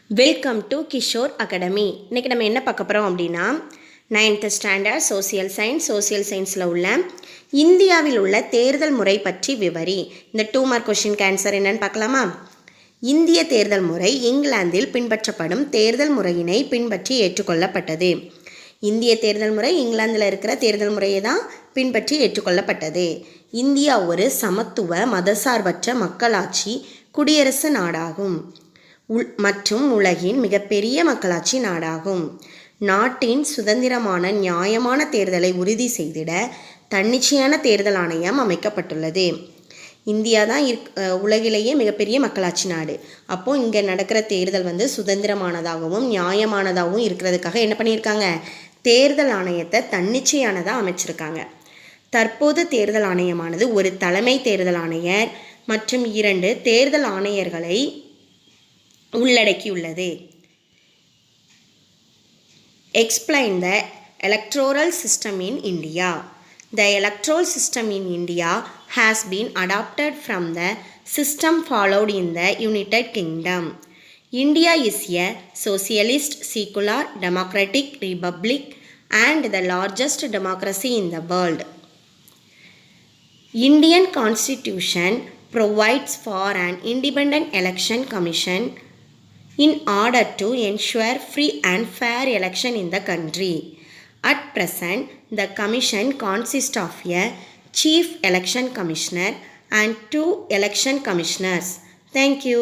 Welcome to Kishore academy. இன்றைக்கி நம்ம என்ன பார்க்க போகிறோம் அப்படின்னா 9th ஸ்டாண்டர்ட் சோசியல் சயின்ஸில் உள்ள இந்தியாவில் உள்ள தேர்தல் முறை பற்றி விவரி. இந்த 2 மார்க் கொஷினுக்கு ஆன்சர் என்னன்னு பார்க்கலாமா? இந்திய தேர்தல் முறை இங்கிலாந்தில் பின்பற்றப்படும் தேர்தல் முறையினை பின்பற்றி ஏற்றுக்கொள்ளப்பட்டது. இந்திய தேர்தல் முறை இங்கிலாந்தில் இருக்கிற தேர்தல் முறையை தான் பின்பற்றி ஏற்றுக்கொள்ளப்பட்டது. இந்தியா ஒரு சமத்துவ மதசார்பற்ற மக்களாட்சி குடியரசு நாடாகும் மற்றும் உலகின் மிகப்பெரிய மக்களாட்சி நாடாகும். நாட்டின் சுதந்திரமான நியாயமான தேர்தலை உறுதி செய்திட தன்னிச்சையான தேர்தல் ஆணையம் அமைக்கப்பட்டுள்ளது. இந்தியா தான் உலகிலேயே மிகப்பெரிய மக்களாட்சி நாடு. அப்போது இங்கே நடக்கிற தேர்தல் சுதந்திரமானதாகவும் நியாயமானதாகவும் இருக்கிறதுக்காக என்ன பண்ணியிருக்காங்க? தேர்தல் ஆணையத்தை தன்னிச்சையானதாக அமைச்சிருக்காங்க. தற்போது தேர்தல் ஆணையமானது ஒரு தலைமை தேர்தல் ஆணையர் மற்றும் 2 தேர்தல் ஆணையர்களை உள்ளடக்கியுள்ளது. Explain the electoral system in India. The electoral system in India has been adopted from the system followed in the United Kingdom. India is a socialist, secular, democratic republic and the largest democracy in the world. Indian Constitution provides for an independent election commission in order to ensure free and fair election in the country. At present, the commission consists of a chief election commissioner and 2 election commissioners. Thank you.